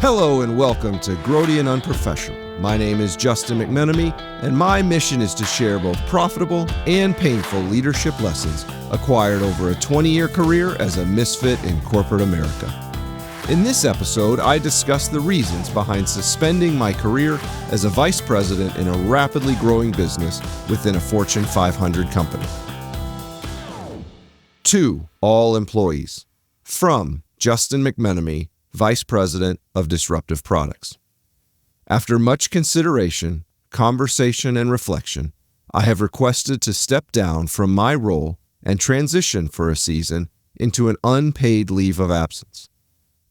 Hello and welcome to Grody UnPrOfeSSiOnAL. My name is Justin McMenamy, and my mission is to share both profitable and painful leadership lessons acquired over a 20-year career as a misfit in corporate America. In this episode, I discuss the reasons behind suspending my career as a vice president in a rapidly growing business within a Fortune 500 company. To all employees, from Justin McMenamy, Vice President of Disruptive Products. After much consideration, conversation, and reflection, I have requested to step down from my role and transition for a season into an unpaid leave of absence.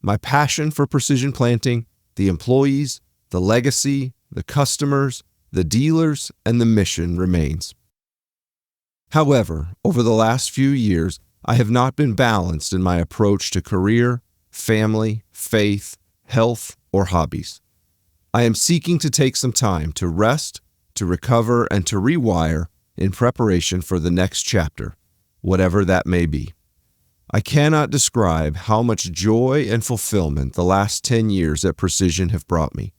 My passion for precision planting, the employees, the legacy, the customers, the dealers, and the mission remains. However, over the last few years, I have not been balanced in my approach to career, family, faith, health, or hobbies. I am seeking to take some time to rest, to recover, and to rewire in preparation for the next chapter, whatever that may be. I cannot describe how much joy and fulfillment the last 10 years at Precision have brought me.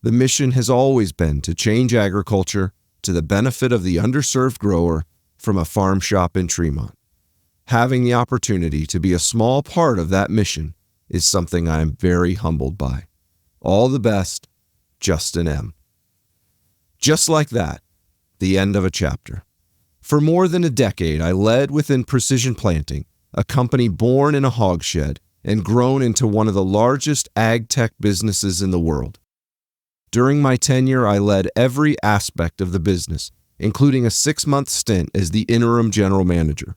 The mission has always been to change agriculture to the benefit of the underserved grower from a farm shop in Tremont. Having the opportunity to be a small part of that mission is something I am very humbled by. All the best, Justin M. Just like that, the end of a chapter. For more than a decade, I led within Precision Planting, a company born in a hog shed and grown into one of the largest ag tech businesses in the world. During my tenure, I led every aspect of the business, including a 6-month stint as the interim general manager.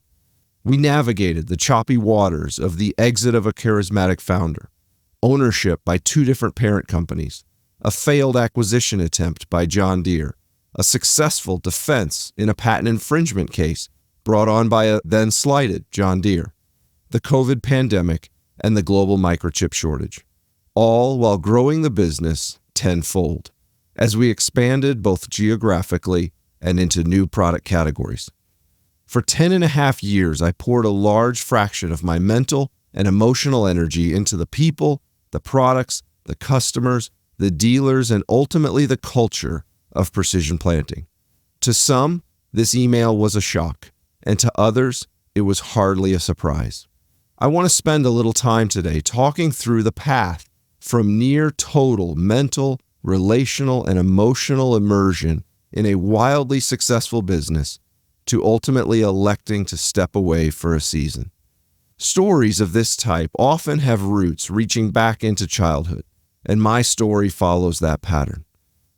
We navigated the choppy waters of the exit of a charismatic founder, ownership by 2 different parent companies, a failed acquisition attempt by John Deere, a successful defense in a patent infringement case brought on by a then slighted John Deere, the COVID pandemic, and the global microchip shortage, all while growing the business tenfold as we expanded both geographically and into new product categories. For 10.5 years, I poured a large fraction of my mental and emotional energy into the people, the products, the customers, the dealers, and ultimately the culture of precision planting. To some, this email was a shock, and to others, it was hardly a surprise. I want to spend a little time today talking through the path from near total mental, relational, and emotional immersion in a wildly successful business to ultimately electing to step away for a season. Stories of this type often have roots reaching back into childhood, and my story follows that pattern.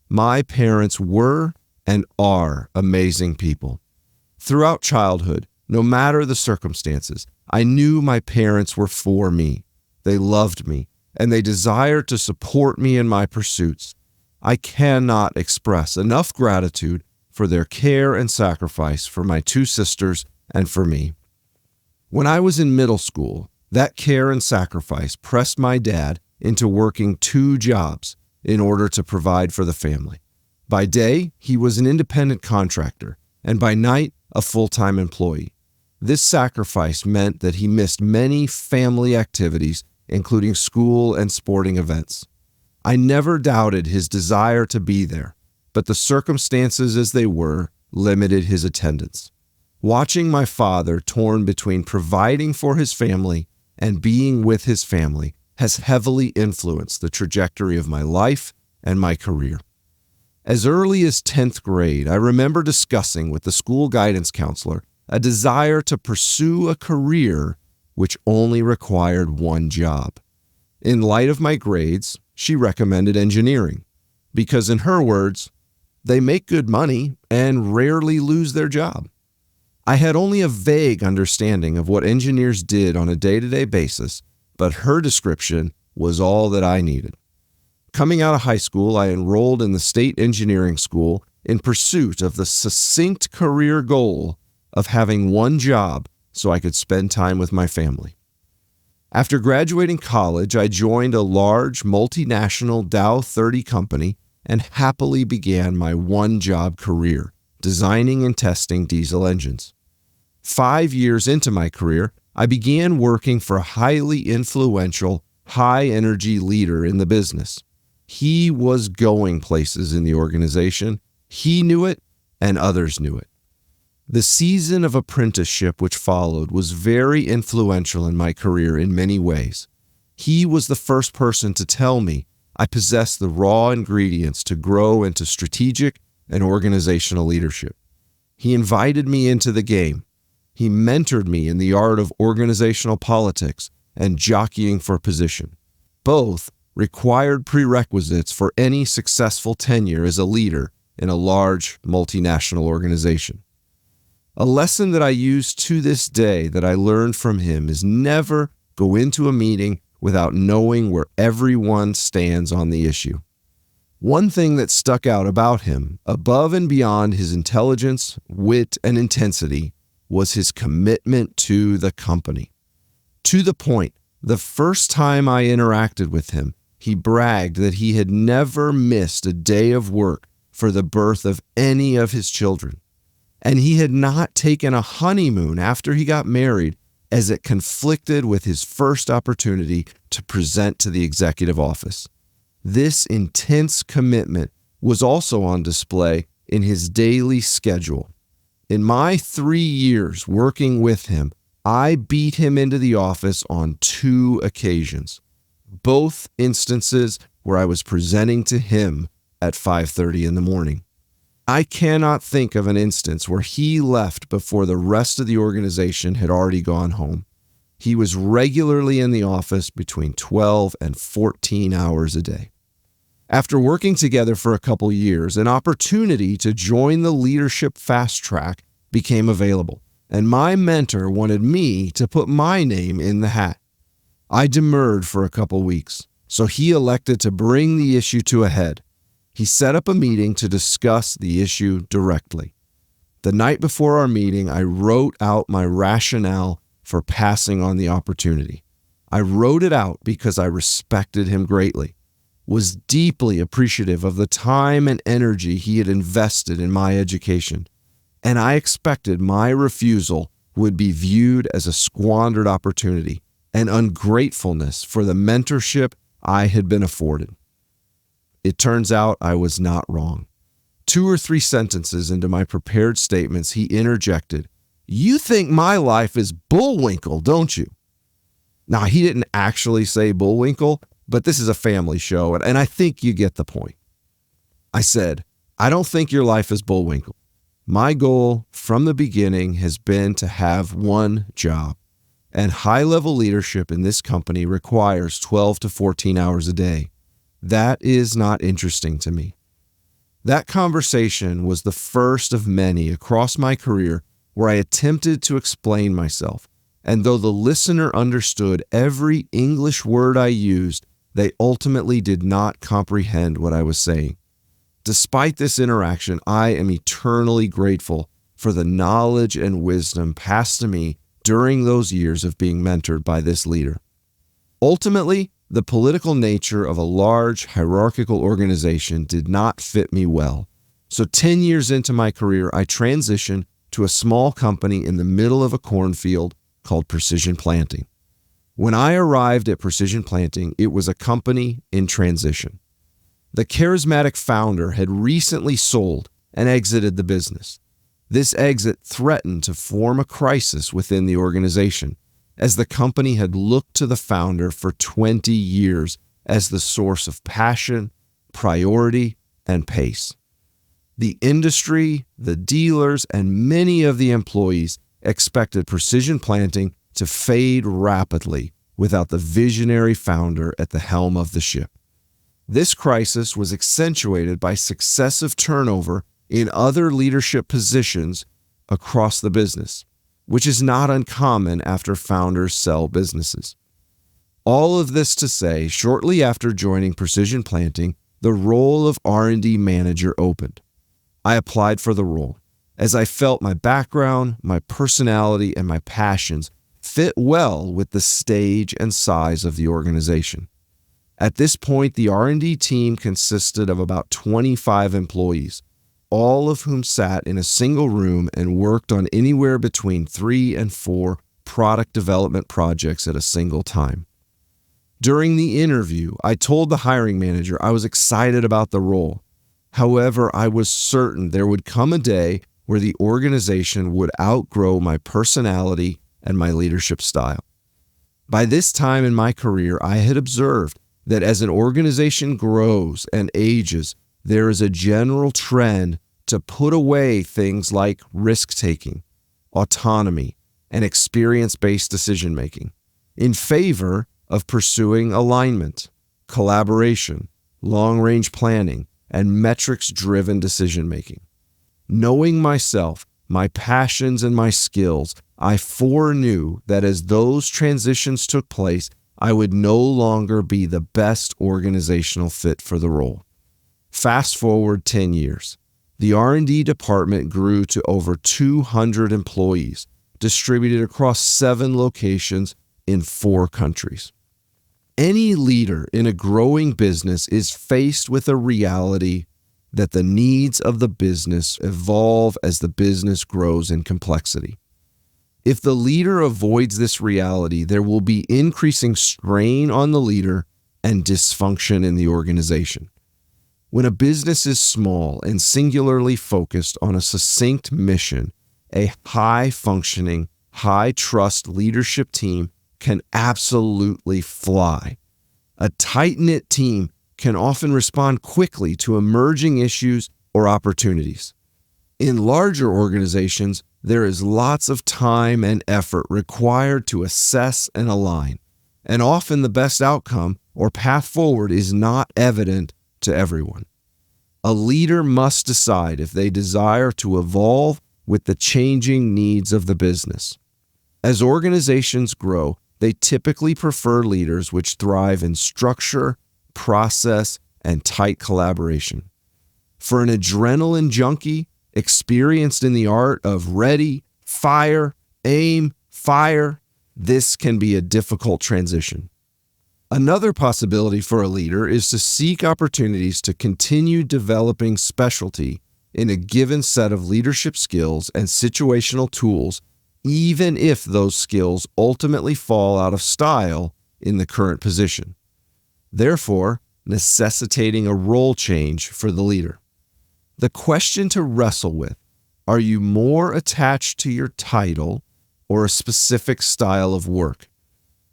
My parents were and are amazing people. Throughout childhood, no matter the circumstances, I knew my parents were for me. They loved me, and they desired to support me in my pursuits. I cannot express enough gratitude for their care and sacrifice for my 2 sisters and for me. When I was in middle school, that care and sacrifice pressed my dad into working 2 jobs in order to provide for the family. By day, he was an independent contractor, and by night, a full-time employee. This sacrifice meant that he missed many family activities, including school and sporting events. I never doubted his desire to be there, but the circumstances as they were limited his attendance. Watching my father torn between providing for his family and being with his family has heavily influenced the trajectory of my life and my career. As early as 10th grade, I remember discussing with the school guidance counselor a desire to pursue a career which only required 1 job. In light of my grades, she recommended engineering, because in her words, they make good money and rarely lose their job. I had only a vague understanding of what engineers did on a day-to-day basis, but her description was all that I needed. Coming out of high school, I enrolled in the state engineering school in pursuit of the succinct career goal of having 1 job so I could spend time with my family. After graduating college, I joined a large multinational Dow 30 company and happily began my 1-job career, designing and testing diesel engines. 5 years into my career, I began working for a highly influential high-energy leader in the business. He was going places in the organization. He knew it, and others knew it. The season of apprenticeship which followed was very influential in my career in many ways. He was the first person to tell me I possessed the raw ingredients to grow into strategic and organizational leadership. He invited me into the game. He mentored me in the art of organizational politics and jockeying for position. Both required prerequisites for any successful tenure as a leader in a large multinational organization. A lesson that I use to this day that I learned from him is never go into a meeting without knowing where everyone stands on the issue. One thing that stuck out about him, above and beyond his intelligence, wit, and intensity, was his commitment to the company. To the point, the first time I interacted with him, he bragged that he had never missed a day of work for the birth of any of his children. And he had not taken a honeymoon after he got married, as it conflicted with his first opportunity to present to the executive office. This intense commitment was also on display in his daily schedule. In my 3 years working with him, I beat him into the office on 2 occasions, both instances where I was presenting to him at 5:30 in the morning. I cannot think of an instance where he left before the rest of the organization had already gone home. He was regularly in the office between 12 and 14 hours a day. After working together for a couple years, an opportunity to join the leadership fast track became available, and my mentor wanted me to put my name in the hat. I demurred for a couple weeks, so he elected to bring the issue to a head. He set up a meeting to discuss the issue directly. The night before our meeting, I wrote out my rationale for passing on the opportunity. I wrote it out because I respected him greatly, was deeply appreciative of the time and energy he had invested in my education, and I expected my refusal would be viewed as a squandered opportunity and ungratefulness for the mentorship I had been afforded. It turns out I was not wrong. 2 or 3 sentences into my prepared statements, he interjected, "You think my life is bullwinkle, don't you?" Now, he didn't actually say bullwinkle, but this is a family show, and I think you get the point. I said, "I don't think your life is bullwinkle. My goal from the beginning has been to have one job, and high-level leadership in this company requires 12 to 14 hours a day. That is not interesting to me." That conversation was the first of many across my career where I attempted to explain myself, and though the listener understood every English word I used, they ultimately did not comprehend what I was saying. Despite this interaction, I am eternally grateful for the knowledge and wisdom passed to me during those years of being mentored by this leader. Ultimately, the political nature of a large, hierarchical organization did not fit me well. So 10 years into my career, I transitioned to a small company in the middle of a cornfield called Precision Planting. When I arrived at Precision Planting, it was a company in transition. The charismatic founder had recently sold and exited the business. This exit threatened to form a crisis within the organization, as the company had looked to the founder for 20 years as the source of passion, priority, and pace. The industry, the dealers, and many of the employees expected Precision Planting to fade rapidly without the visionary founder at the helm of the ship. This crisis was accentuated by successive turnover in other leadership positions across the business, which is not uncommon after founders sell businesses. All of this to say, shortly after joining Precision Planting, the role of R&D manager opened. I applied for the role, as I felt my background, my personality, and my passions fit well with the stage and size of the organization. At this point, the R&D team consisted of about 25 employees, all of whom sat in a single room and worked on anywhere between 3 and 4 product development projects at a single time. During the interview, I told the hiring manager I was excited about the role. However, I was certain there would come a day where the organization would outgrow my personality and my leadership style. By this time in my career, I had observed that as an organization grows and ages, there is a general trend to put away things like risk-taking, autonomy, and experience-based decision-making in favor of pursuing alignment, collaboration, long-range planning, and metrics-driven decision-making. Knowing myself, my passions, and my skills, I foreknew that as those transitions took place, I would no longer be the best organizational fit for the role. Fast forward 10 years. The R&D department grew to over 200 employees, distributed across 7 locations in 4 countries. Any leader in a growing business is faced with a reality that the needs of the business evolve as the business grows in complexity. If the leader avoids this reality, there will be increasing strain on the leader and dysfunction in the organization. When a business is small and singularly focused on a succinct mission, a high-functioning, high-trust leadership team can absolutely fly. A tight-knit team can often respond quickly to emerging issues or opportunities. In larger organizations, there is lots of time and effort required to assess and align, and often the best outcome or path forward is not evident to everyone. A leader must decide if they desire to evolve with the changing needs of the business. As organizations grow, they typically prefer leaders which thrive in structure, process, and tight collaboration. For an adrenaline junkie, experienced in the art of ready, fire, aim, fire, this can be a difficult transition. Another possibility for a leader is to seek opportunities to continue developing specialty in a given set of leadership skills and situational tools, even if those skills ultimately fall out of style in the current position, therefore necessitating a role change for the leader. The question to wrestle with: are you more attached to your title or a specific style of work?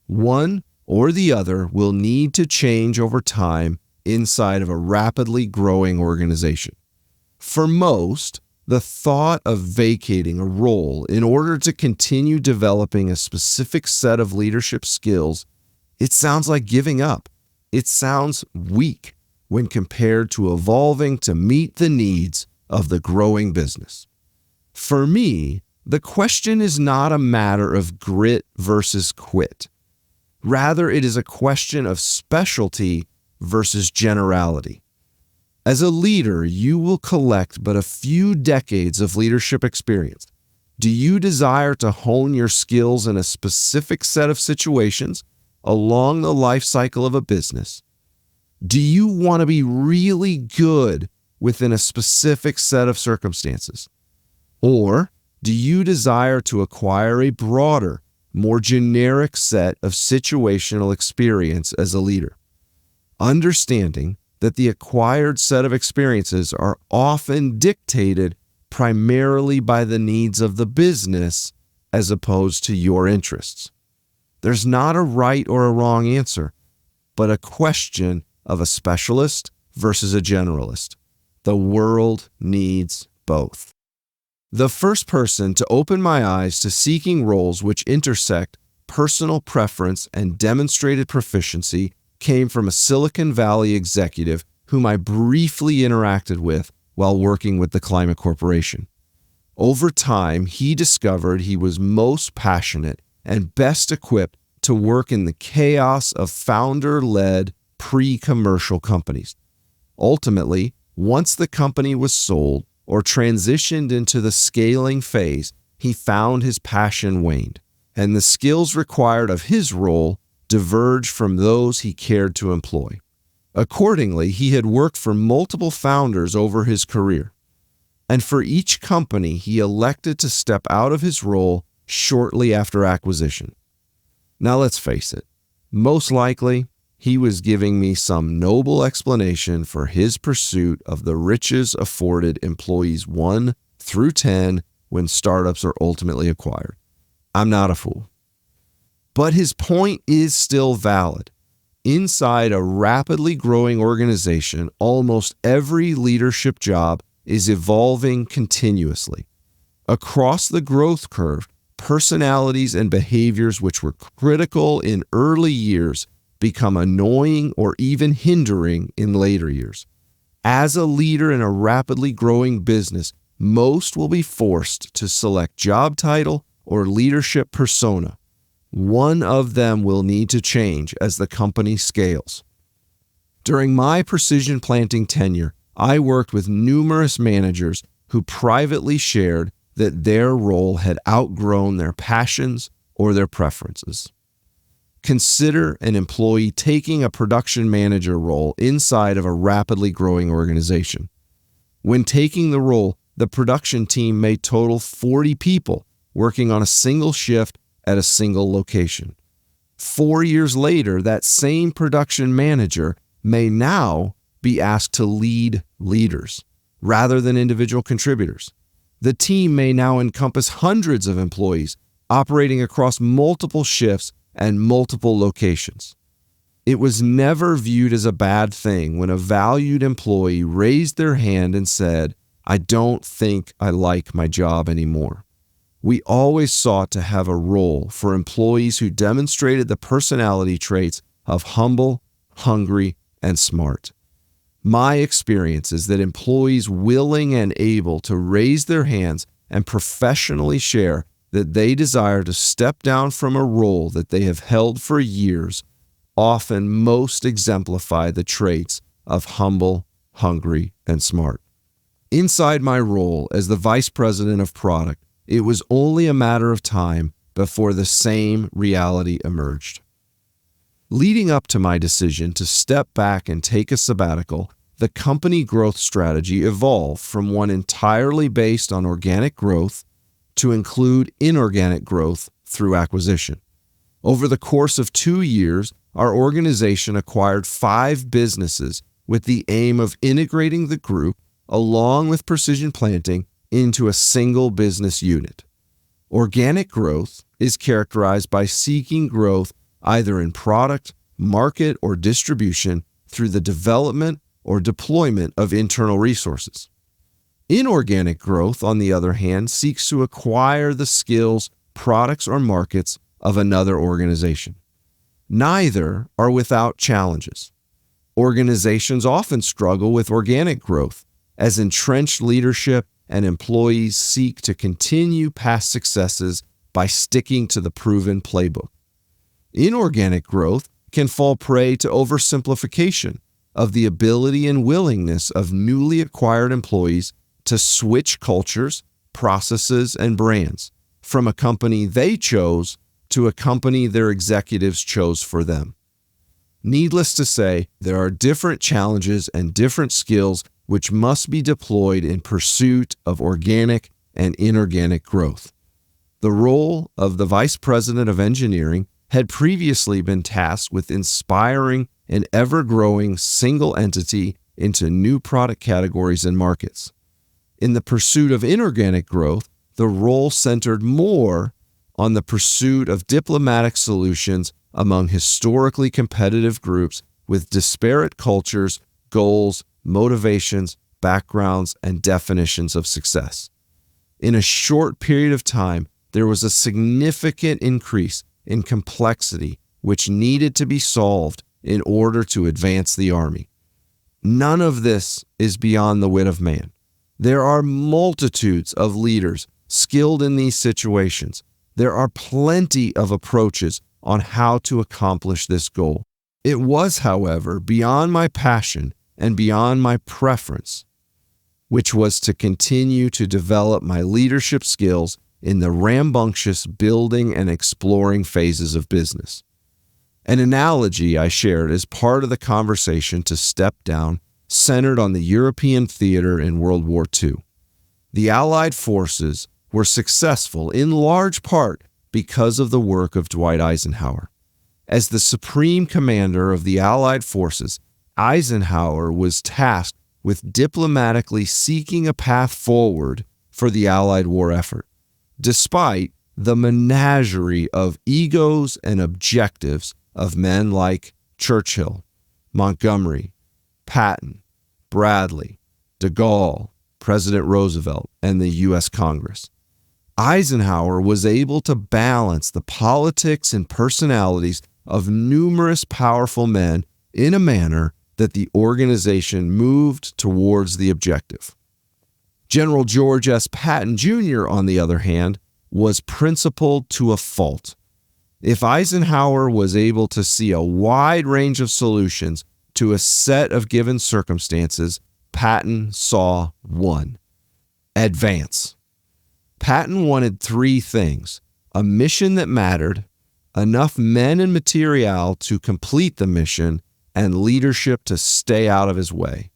One or the other will need to change over time inside of a rapidly growing organization. For most, the thought of vacating a role in order to continue developing a specific set of leadership skills, it sounds like giving up. It sounds weak when compared to evolving to meet the needs of the growing business. For me, the question is not a matter of grit versus quit. Rather, it is a question of specialty versus generality. As a leader, you will collect but a few decades of leadership experience. Do you desire to hone your skills in a specific set of situations along the life cycle of a business? Do you want to be really good within a specific set of circumstances? Or do you desire to acquire a broader, more generic set of situational experience as a leader? Understanding that the acquired set of experiences are often dictated primarily by the needs of the business as opposed to your interests. There's not a right or a wrong answer, but a question of a specialist versus a generalist. The world needs both. The first person to open my eyes to seeking roles which intersect personal preference and demonstrated proficiency came from a Silicon Valley executive whom I briefly interacted with while working with the Climate Corporation. Over time, he discovered he was most passionate and best equipped to work in the chaos of founder-led pre-commercial companies. Ultimately, once the company was sold or transitioned into the scaling phase, he found his passion waned, and the skills required of his role diverged from those he cared to employ. Accordingly, he had worked for multiple founders over his career, and for each company, he elected to step out of his role shortly after acquisition. Now let's face it, most likely, he was giving me some noble explanation for his pursuit of the riches afforded employees 1 through 10 when startups are ultimately acquired. I'm not a fool. But his point is still valid. Inside a rapidly growing organization, almost every leadership job is evolving continuously. Across the growth curve, personalities and behaviors which were critical in early years become annoying or even hindering in later years. As a leader in a rapidly growing business, most will be forced to select job title or leadership persona. One of them will need to change as the company scales. During my precision planting tenure, I worked with numerous managers who privately shared that their role had outgrown their passions or their preferences. Consider an employee taking a production manager role inside of a rapidly growing organization. When taking the role, the production team may total 40 people working on a single shift at a single location. 4 years later, that same production manager may now be asked to lead leaders rather than individual contributors. The team may now encompass hundreds of employees operating across multiple shifts and multiple locations. It was never viewed as a bad thing when a valued employee raised their hand and said, "I don't think I like my job anymore." We always sought to have a role for employees who demonstrated the personality traits of humble, hungry, and smart. My experience is that employees willing and able to raise their hands and professionally share that they desire to step down from a role that they have held for years often most exemplify the traits of humble, hungry, and smart. Inside my role as the Vice President of Product, it was only a matter of time before the same reality emerged. Leading up to my decision to step back and take a sabbatical, the company growth strategy evolved from one entirely based on organic growth to include inorganic growth through acquisition. Over the course of 2 years, our organization acquired 5 businesses with the aim of integrating the group, along with precision planting, into a single business unit. Organic growth is characterized by seeking growth either in product, market, or distribution through the development or deployment of internal resources. Inorganic growth, on the other hand, seeks to acquire the skills, products, or markets of another organization. Neither are without challenges. Organizations often struggle with organic growth as entrenched leadership and employees seek to continue past successes by sticking to the proven playbook. Inorganic growth can fall prey to oversimplification of the ability and willingness of newly acquired employees to switch cultures, processes, and brands from a company they chose to a company their executives chose for them. Needless to say, there are different challenges and different skills which must be deployed in pursuit of organic and inorganic growth. The role of the Vice President of Engineering had previously been tasked with inspiring an ever-growing single entity into new product categories and markets. In the pursuit of inorganic growth, the role centered more on the pursuit of diplomatic solutions among historically competitive groups with disparate cultures, goals, motivations, backgrounds, and definitions of success. In a short period of time, there was a significant increase in complexity which needed to be solved in order to advance the Army. None of this is beyond the wit of man. There are multitudes of leaders skilled in these situations. There are plenty of approaches on how to accomplish this goal. It was, however, beyond my passion and beyond my preference, which was to continue to develop my leadership skills in the rambunctious building and exploring phases of business. An analogy I shared as part of the conversation to step down centered on the European theater in World War II. The Allied forces were successful in large part because of the work of Dwight Eisenhower. As the supreme commander of the Allied forces, Eisenhower was tasked with diplomatically seeking a path forward for the Allied war effort, despite the menagerie of egos and objectives of men like Churchill, Montgomery, Patton, Bradley, de Gaulle, President Roosevelt, and the U.S. Congress. Eisenhower was able to balance the politics and personalities of numerous powerful men in a manner that the organization moved towards the objective. General George S. Patton Jr., on the other hand, was principled to a fault. If Eisenhower was able to see a wide range of solutions to a set of given circumstances, Patton saw one: advance. Patton wanted three things: a mission that mattered, enough men and material to complete the mission, and leadership to stay out of his way.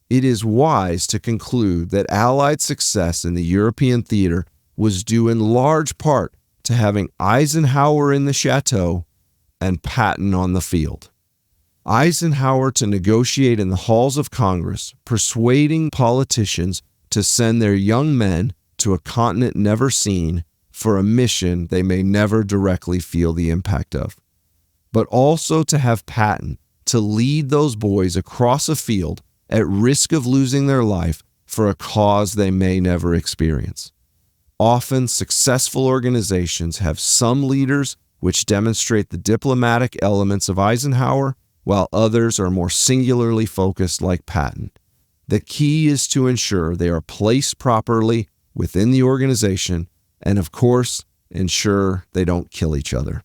It is wise to conclude that Allied success in the European theater was due in large part to having Eisenhower in the chateau and Patton on the field. Eisenhower to negotiate in the halls of Congress, persuading politicians to send their young men to a continent never seen for a mission they may never directly feel the impact of, but also to have Patton to lead those boys across a field at risk of losing their life for a cause they may never experience. Often, successful organizations have some leaders which demonstrate the diplomatic elements of Eisenhower, while others are more singularly focused like Patton. The key is to ensure they are placed properly within the organization and, of course, ensure they don't kill each other.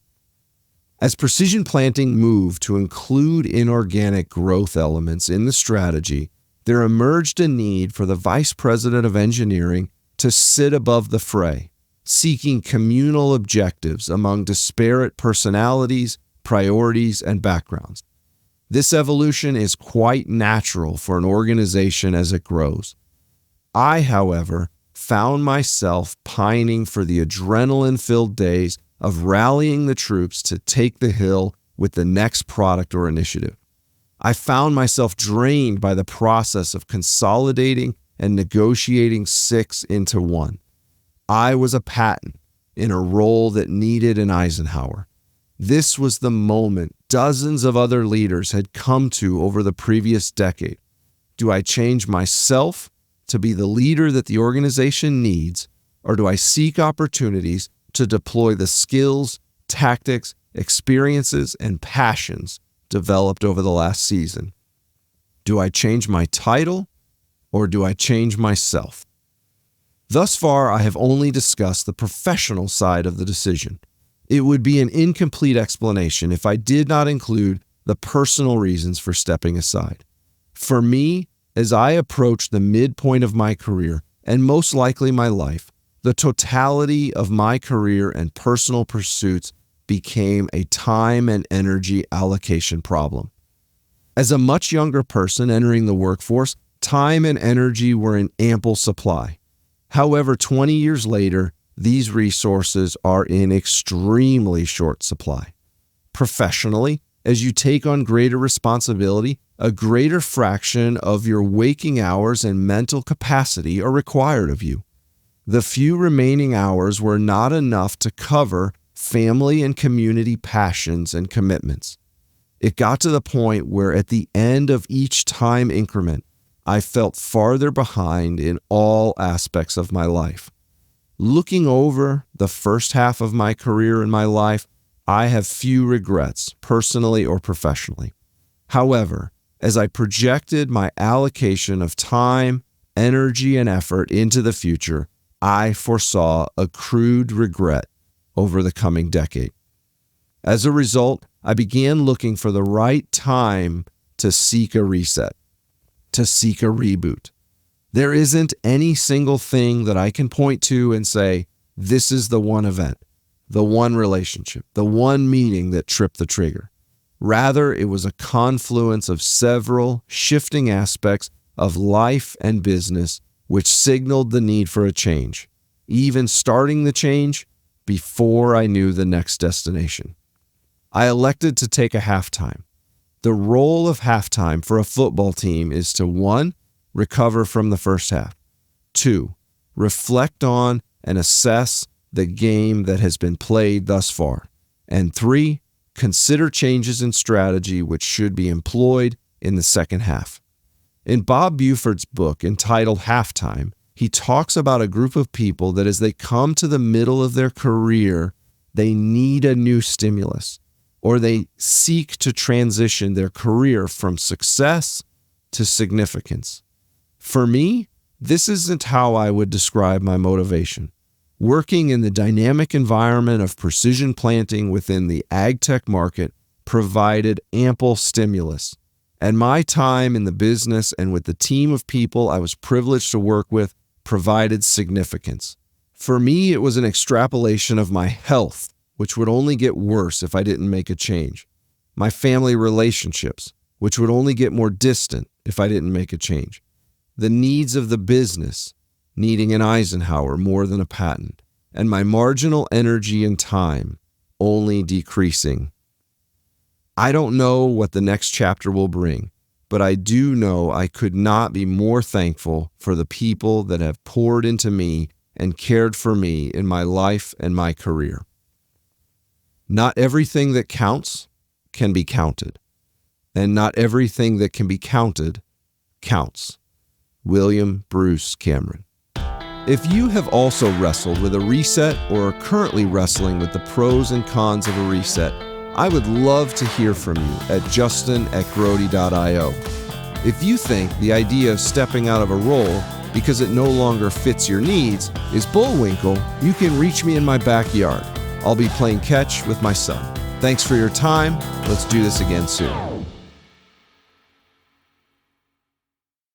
As precision planting moved to include inorganic growth elements in the strategy, there emerged a need for the Vice President of Engineering to sit above the fray, seeking communal objectives among disparate personalities, priorities, and backgrounds. This evolution is quite natural for an organization as it grows. I, however, found myself pining for the adrenaline-filled days of rallying the troops to take the hill with the next product or initiative. I found myself drained by the process of consolidating and negotiating six into one. I was a Patton in a role that needed an Eisenhower. This was the moment dozens of other leaders had come to over the previous decade. Do I change myself to be the leader that the organization needs, or do I seek opportunities to deploy the skills, tactics, experiences, and passions developed over the last season? Do I change my title, or do I change myself? Thus far, I have only discussed the professional side of the decision. It would be an incomplete explanation if I did not include the personal reasons for stepping aside. For me, as I approached the midpoint of my career, and most likely my life, the totality of my career and personal pursuits became a time and energy allocation problem. As a much younger person entering the workforce, time and energy were in ample supply. However, 20 years later, these resources are in extremely short supply. Professionally, as you take on greater responsibility, a greater fraction of your waking hours and mental capacity are required of you. The few remaining hours were not enough to cover family and community passions and commitments. It got to the point where at the end of each time increment, I felt farther behind in all aspects of my life. Looking over the first half of my career and my life, I have few regrets, personally or professionally. However, as I projected my allocation of time, energy, and effort into the future, I foresaw accrued regret over the coming decade. As a result, I began looking for the right time to seek a reset, to seek a reboot. There isn't any single thing that I can point to and say, this is the one event, the one relationship, the one meeting that tripped the trigger. Rather, it was a confluence of several shifting aspects of life and business which signaled the need for a change, even starting the change before I knew the next destination. I elected to take a halftime. The role of halftime for a football team is to 1. Recover from the first half. 2. Reflect on and assess the game that has been played thus far. And 3. Consider changes in strategy which should be employed in the second half. In Bob Buford's book entitled Halftime, he talks about a group of people that as they come to the middle of their career, they need a new stimulus, or they seek to transition their career from success to significance. For me, this isn't how I would describe my motivation. Working in the dynamic environment of precision planting within the ag tech market provided ample stimulus, and my time in the business and with the team of people I was privileged to work with provided significance. For me, it was an extrapolation of my health, which would only get worse if I didn't make a change. My family relationships, which would only get more distant if I didn't make a change. The needs of the business, needing an Eisenhower more than a Patton, and my marginal energy and time only decreasing. I don't know what the next chapter will bring, but I do know I could not be more thankful for the people that have poured into me and cared for me in my life and my career. Not everything that counts can be counted, and not everything that can be counted counts. William Bruce Cameron. If you have also wrestled with a reset or are currently wrestling with the pros and cons of a reset, I would love to hear from you at justin@grody.io. If you think the idea of stepping out of a role because it no longer fits your needs is bullwinkle, you can reach me in my backyard. I'll be playing catch with my son. Thanks for your time. Let's do this again soon.